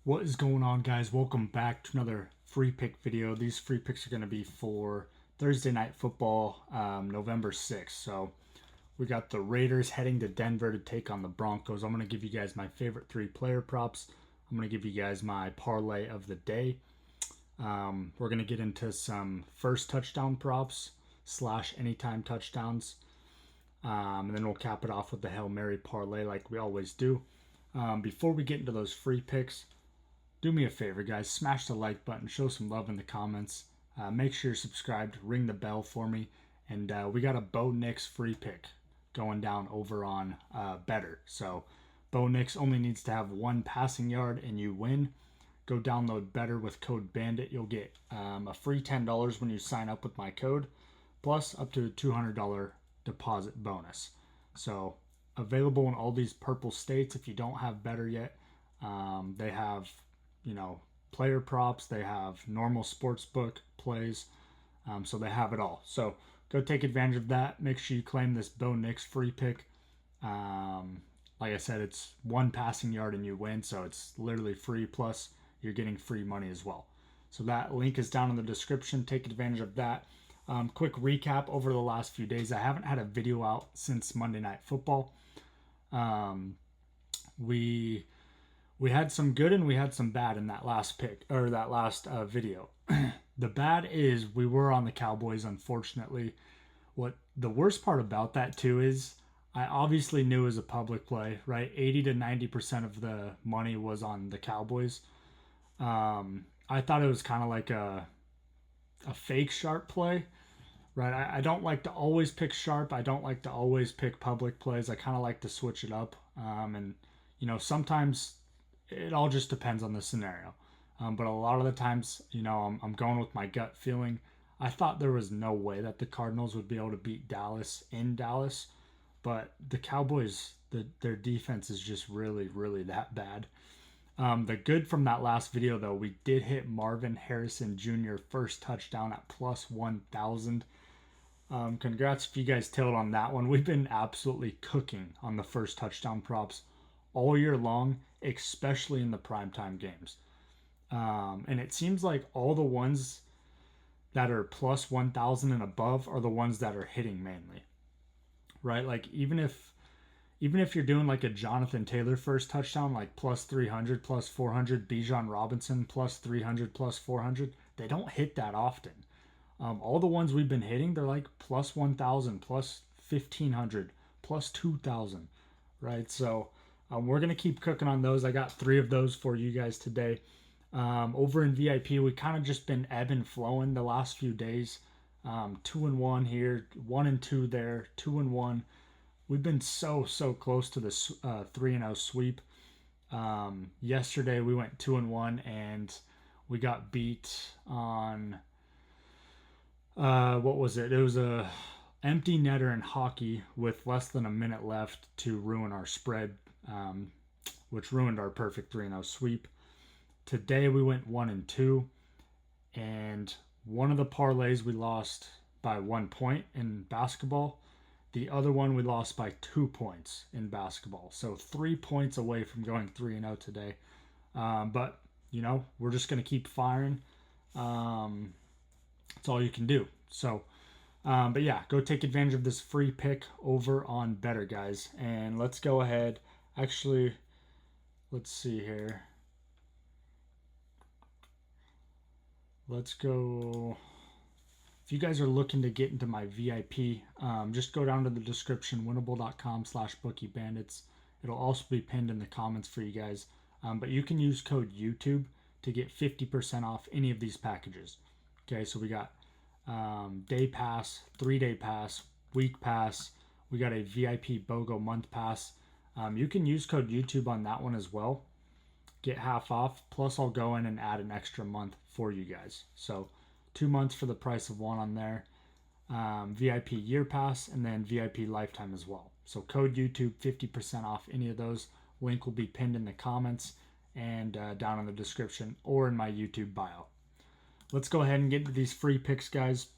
What is going on, guys? Welcome back to another free pick video. These free picks are going to be for Thursday night football, November 6th. So we got the Raiders heading to Denver to take on the Broncos. I'm going to give you guys my favorite three player props. I'm going to give you guys my parlay of the day. We're going to get into some first touchdown props / anytime touchdowns. And then we'll cap it off with the Hail Mary parlay like we always do. Before we get into those free picks, do me a favor, guys. Smash the like button. Show some love in the comments. Make sure you're subscribed. Ring the bell for me. And we got a ONYX free pick going down over on BETR. So ONYX only needs to have one passing yard and you win. Go download BETR with code BANDIT. You'll get a free $10 when you sign up with my code, plus up to a $200 deposit bonus. So available in all these purple states. If you don't have BETR yet, they have player props, they have normal sportsbook plays, so they have it all. So go take advantage of that. Make sure you claim this ONYX free pick. Like I said, it's one passing yard and you win, so it's literally free, plus you're getting free money as well. So that link is down in the description. Take advantage of that. Quick recap over the last few days. I haven't had a video out since Monday Night Football. We had some good and we had some bad in that last pick, or that last video. The bad is we were on the Cowboys, unfortunately. What the worst part about that too is I obviously knew it was a public play, right? 80 to 90% of the money was on the Cowboys. I thought it was kind of like a fake sharp play, right? I don't like to always pick sharp. I don't like to always pick public plays. I kind of like to switch it up. And sometimes it all just depends on the scenario. But a lot of the times, I'm going with my gut feeling. I thought there was no way that the Cardinals would be able to beat Dallas in Dallas, but the Cowboys, their defense is just really, really that bad. The good from that last video, though, we did hit Marvin Harrison Jr. first touchdown at plus 1,000. Congrats if you guys tailed on that one. We've been absolutely cooking on the first touchdown props all year long, especially in the primetime games. And it seems like all the ones that are plus 1,000 and above are the ones that are hitting mainly, right? Like even if you're doing like a Jonathan Taylor first touchdown, like plus 300, plus 400, Bijan Robinson plus 300, plus 400, they don't hit that often. All the ones we've been hitting, they're like plus 1,000, plus 1,500, plus 2,000, right? So we're going to keep cooking on those. I got 3 of those for you guys today. Over in VIP, we kind of just been ebb and flowing the last few days. 2-1 here, 1-2 there, 2-1. We've been so close to the 3-0 sweep. Yesterday we went 2-1 and we got beat on what was it? It was a empty netter in hockey with less than a minute left to ruin our spread, which ruined our perfect 3-0 sweep. Today we went 1-2, and one of the parlays we lost by 1 point in basketball. The other one we lost by 2 points in basketball. So 3 points away from going 3-0 today. But, we're just going to keep firing. That's all you can do. So, but yeah, go take advantage of this free pick over on BETR, guys. And let's go ahead. Actually, let's see here. Let's go. If you guys are looking to get into my VIP, just go down to the description, winnable.com/BookieBandits. It'll also be pinned in the comments for you guys. But you can use code YouTube to get 50% off any of these packages. Okay, so we got day pass, 3-day pass, week pass. We got a VIP BOGO month pass. You can use code YouTube on that one as well. Get half off, plus I'll go in and add an extra month for you guys. So 2 months for the price of one on there. VIP year pass, and then VIP lifetime as well. So code YouTube, 50% off any of those. Link will be pinned in the comments and down in the description or in my YouTube bio. Let's go ahead and get into these free picks, guys.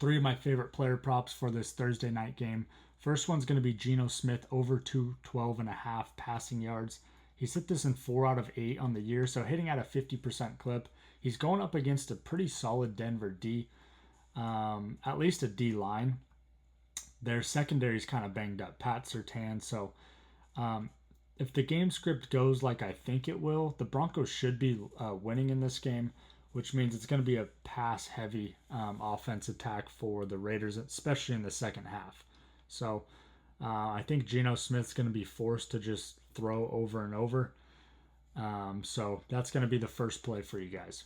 3 of my favorite player props for this Thursday night game. First one's going to be Geno Smith over 212.5 passing yards. He's hit this in 4 out of 8 on the year, so hitting at a 50% clip. He's going up against a pretty solid Denver D, at least a D line. Their secondary is kind of banged up. Pat Surtain, so if the game script goes like I think it will, the Broncos should be winning in this game, which means it's going to be a pass-heavy offense attack for the Raiders, especially in the second half. So I think Geno Smith's going to be forced to just throw over and over. So that's going to be the first play for you guys.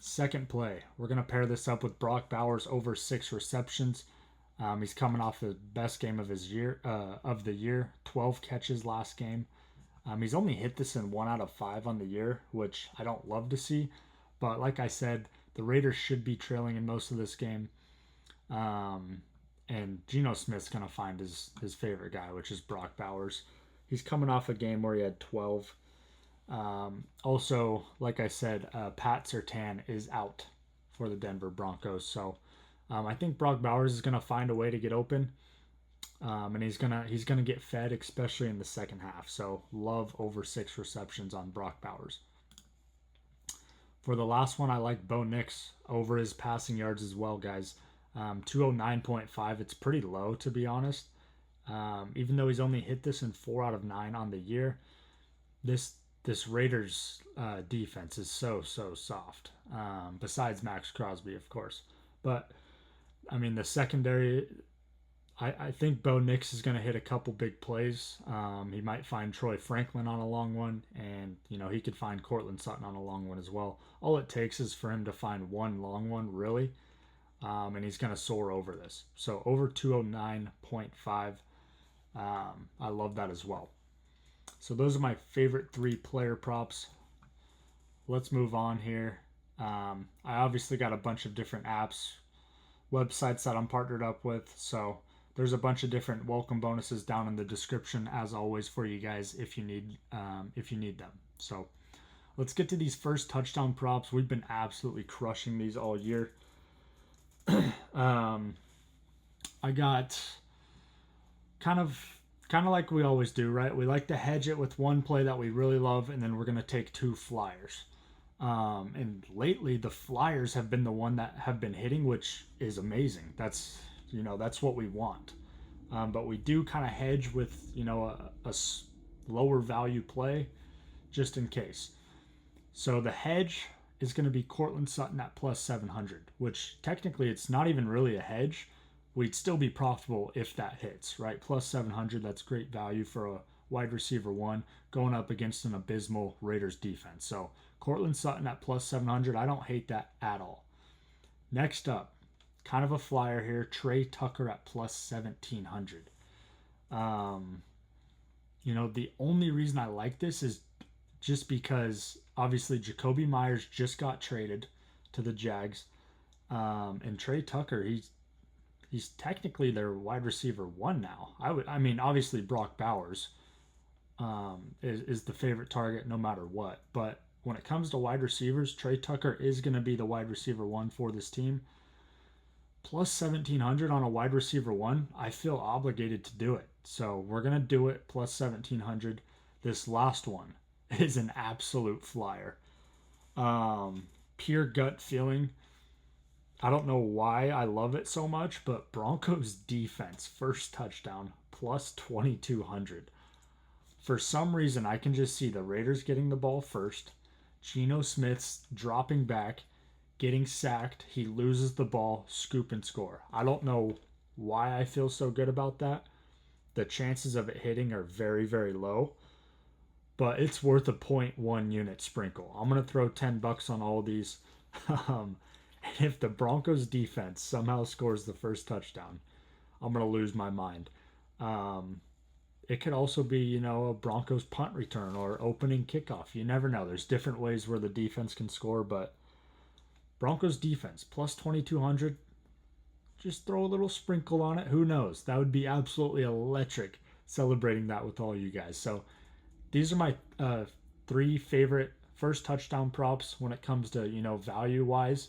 Second play, we're going to pair this up with Brock Bowers over 6 receptions. He's coming off the best game of the year, 12 catches last game. He's only hit this in 1 out of 5 on the year, which I don't love to see. But like I said, the Raiders should be trailing in most of this game. And Geno Smith's going to find his favorite guy, which is Brock Bowers. He's coming off a game where he had 12. Also, like I said, Pat Surtain is out for the Denver Broncos. So I think Brock Bowers is going to find a way to get open. And he's gonna get fed, especially in the second half. So love over 6 receptions on Brock Bowers. For the last one, I like ONYX over his passing yards as well, guys. 209.5. It's pretty low, to be honest. Even though he's only hit this in 4 out of 9 on the year, this Raiders defense is so soft. Besides Max Crosby, of course, but I mean the secondary. I think ONYX is going to hit a couple big plays. He might find Troy Franklin on a long one, and he could find Cortland Sutton on a long one as well. All it takes is for him to find one long one, really, and he's going to soar over this. So over 209.5. I love that as well. So those are my favorite 3 player props. Let's move on here. I obviously got a bunch of different apps, websites that I'm partnered up with, so there's a bunch of different welcome bonuses down in the description, as always, for you guys if you need them. So let's get to these first touchdown props. We've been absolutely crushing these all year. I got kind of like we always do, right? We like to hedge it with one play that we really love, and then we're going to take 2 flyers. And lately the flyers have been the one that have been hitting, which is amazing. That's what we want. But we do kind of hedge with, a lower value play just in case. So the hedge is going to be Cortland Sutton at plus 700, which technically it's not even really a hedge. We'd still be profitable if that hits, right? Plus 700, that's great value for a wide receiver 1 going up against an abysmal Raiders defense. So Cortland Sutton at plus 700, I don't hate that at all. Next up, kind of a flyer here, Trey Tucker at plus 1,700. The only reason I like this is just because obviously Jacoby Myers just got traded to the Jags, and Trey Tucker, he's technically their wide receiver 1 now. Obviously Brock Bowers is the favorite target no matter what, but when it comes to wide receivers, Trey Tucker is going to be the wide receiver 1 for this team. Plus 1,700 on a wide receiver 1, I feel obligated to do it. So we're going to do it plus 1,700. This last one is an absolute flyer. Pure gut feeling. I don't know why I love it so much, but Broncos defense, first touchdown, plus 2,200. For some reason, I can just see the Raiders getting the ball first. Geno Smith's dropping back, getting sacked. He loses the ball, scoop and score. I don't know why I feel so good about that. The chances of it hitting are very, very low, but it's worth a 0.1 unit sprinkle. I'm going to throw $10 on all of these. And if the Broncos defense somehow scores the first touchdown, I'm going to lose my mind. It could also be, a Broncos punt return or opening kickoff. You never know. There's different ways where the defense can score, but Broncos defense, plus 2,200. Just throw a little sprinkle on it. Who knows? That would be absolutely electric, celebrating that with all you guys. So these are my 3 favorite first touchdown props when it comes to, value-wise.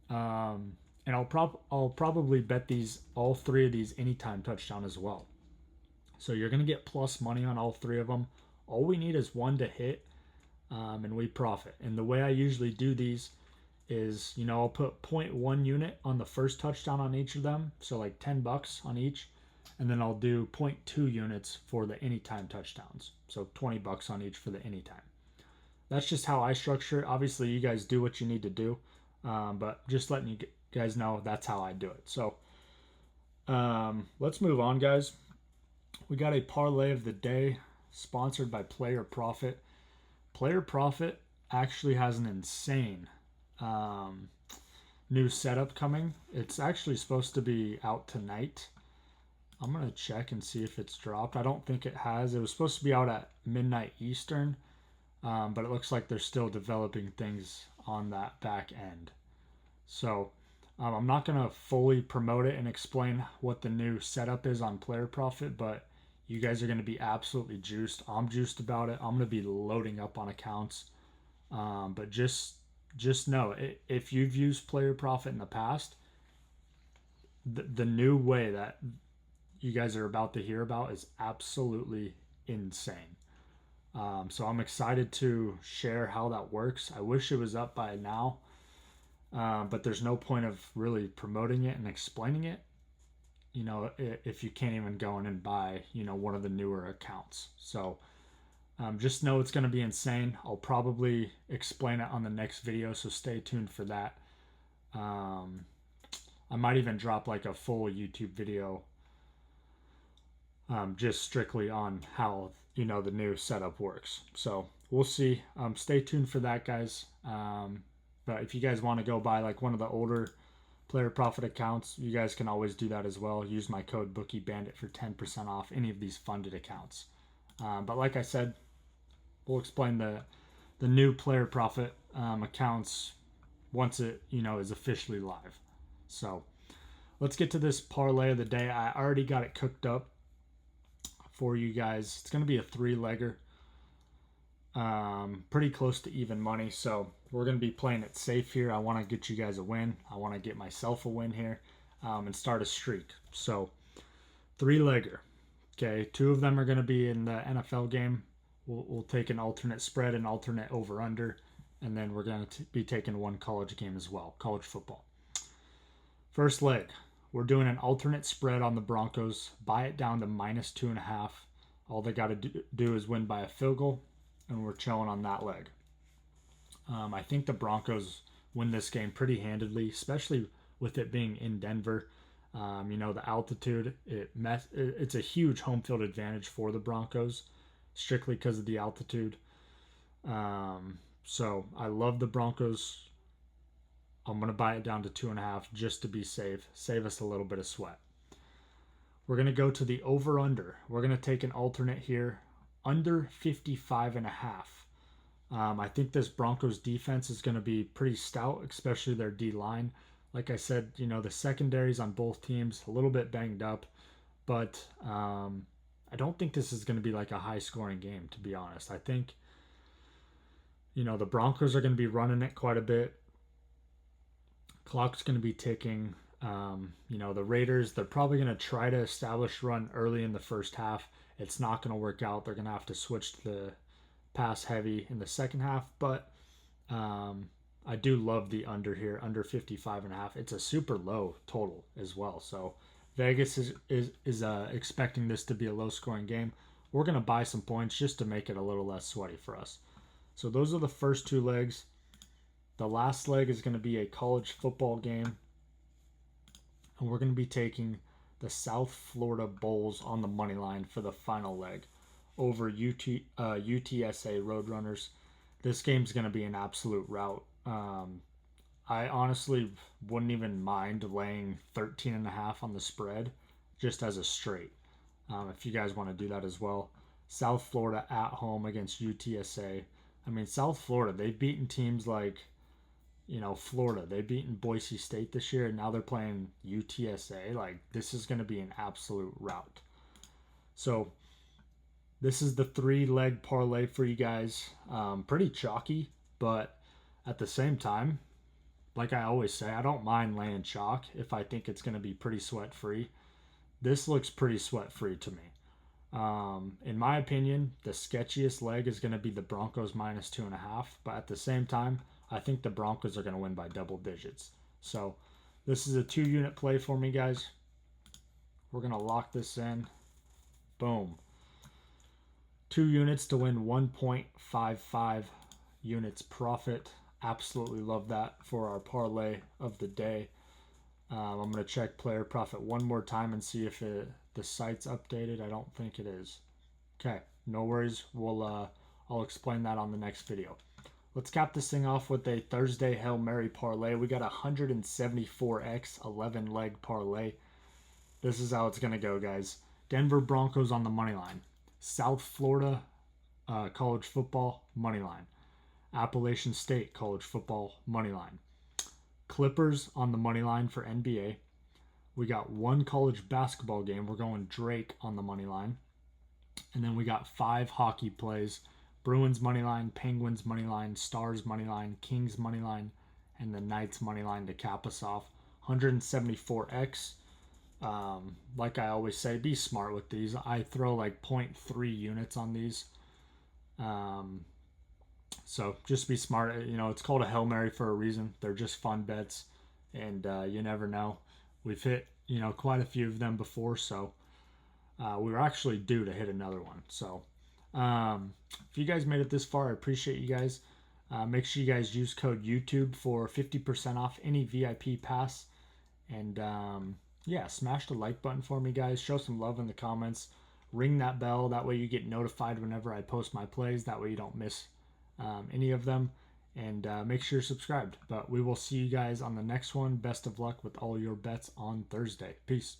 And I'll probably bet all 3 of these anytime touchdown as well. So you're going to get plus money on all 3 of them. all we need is one to hit, and we profit. And the way I usually do these is, I'll put 0.1 unit on the first touchdown on each of them, so like $10 on each, and then I'll do 0.2 units for the anytime touchdowns, so $20 on each for the anytime. That's just how I structure it. Obviously, you guys do what you need to do, but just letting you guys know that's how I do it. So let's move on, guys. We got a parlay of the day sponsored by Player Profit. Player Profit actually has an insane new setup coming. It's actually supposed to be out tonight. I'm going to check and see if it's dropped. I don't think it has. It was supposed to be out at midnight Eastern, but it looks like they're still developing things on that back end. So I'm not going to fully promote it and explain what the new setup is on Player Profit, but you guys are going to be absolutely juiced. I'm juiced about it. I'm going to be loading up on accounts. But just know, if you've used Player Profit in the past, the new way that you guys are about to hear about is absolutely insane. So I'm excited to share how that works. I wish it was up by now, but there's no point of really promoting it and explaining it, if you can't even go in and buy, one of the newer accounts. So just know it's going to be insane. I'll probably explain it on the next video, so stay tuned for that. I might even drop like a full YouTube video just strictly on how, the new setup works. So we'll see. Stay tuned for that, guys. But if you guys want to go buy like one of the older Player Profit accounts, you guys can always do that as well. Use my code BOOKIEBANDIT for 10% off any of these funded accounts. But like I said, we'll explain the new Player Profit accounts once it is officially live. So let's get to this parlay of the day. I already got it cooked up for you guys. It's going to be a 3-legger, pretty close to even money, so we're going to be playing it safe here. I want to get you guys a win. I want to get myself a win here, and start a streak. So 3-legger. Okay, 2 of them are going to be in the NFL game. We'll take an alternate spread, an alternate over-under, and then we're going to be taking one college game as well, college football. First leg, we're doing an alternate spread on the Broncos. Buy it down to -2.5. All they got to do is win by a field goal, and we're chilling on that leg. I think the Broncos win this game pretty handedly, especially with it being in Denver. The altitude, it's a huge home field advantage for the Broncos, strictly because of the altitude. So I love the Broncos. I'm going to buy it down to 2.5 just to be safe. Save us a little bit of sweat. We're going to go to the over-under. We're going to take an alternate here, under 55.5. I think this Broncos defense is going to be pretty stout, especially their D-line. Like I said, the secondaries on both teams, a little bit banged up. But I don't think this is going to be like a high-scoring game, to be honest. I think, the Broncos are going to be running it quite a bit. Clock's going to be ticking. The Raiders, they're probably going to try to establish run early in the first half. It's not going to work out. They're going to have to switch to the pass heavy in the second half. But I do love the under here, under 55.5. It's a super low total as well. So Vegas is expecting this to be a low-scoring game. We're going to buy some points just to make it a little less sweaty for us. So those are the first 2 legs. The last leg is going to be a college football game. And we're going to be taking the South Florida Bulls on the money line for the final leg over UTSA Roadrunners. This game's going to be an absolute rout. I honestly wouldn't even mind laying 13.5 on the spread just as a straight. If you guys want to do that as well. South Florida at home against UTSA. I mean, South Florida, they've beaten teams like, Florida. They've beaten Boise State this year, and now they're playing UTSA. Like, this is going to be an absolute rout. So, this is the 3-leg parlay for you guys. Pretty chalky, but at the same time, like I always say, I don't mind laying chalk if I think it's going to be pretty sweat-free. This looks pretty sweat-free to me. In my opinion, the sketchiest leg is going to be the Broncos minus 2.5. But at the same time, I think the Broncos are going to win by double digits. So this is a 2-unit play for me, guys. We're going to lock this in. Boom. 2 units to win 1.55 units profit. Absolutely love that for our parlay of the day. I'm going to check player profit one more time and see if the site's updated. I don't think it is. Okay, no worries. I'll explain that on the next video. Let's cap this thing off with a Thursday Hail Mary parlay. We got a 174x 11-leg parlay. This is how it's going to go, guys. Denver Broncos on the money line. South Florida college football money line. Appalachian State college football money line. Clippers on the money line for NBA. We got one college basketball game. We're going Drake on the money line. And then we got 5 hockey plays. Bruins money line, Penguins money line, Stars money line, Kings money line, and the Knights money line to cap us off. 174x. Like I always say, be smart with these. I throw like 0.3 units on these. So just be smart. You know, it's called a Hail Mary for a reason. They're just fun bets, and you never know. We've hit, you know, quite a few of them before, so we were actually due to hit another one. So if you guys made it this far, I appreciate you guys. Make sure you guys use code YouTube for 50% off any VIP pass. And yeah, smash the like button for me, guys. Show some love in the comments. Ring that bell. That way you get notified whenever I post my plays. That way you don't miss any of them. And make sure you're subscribed. But we will see you guys on the next one. Best of luck with all your bets on Thursday. Peace.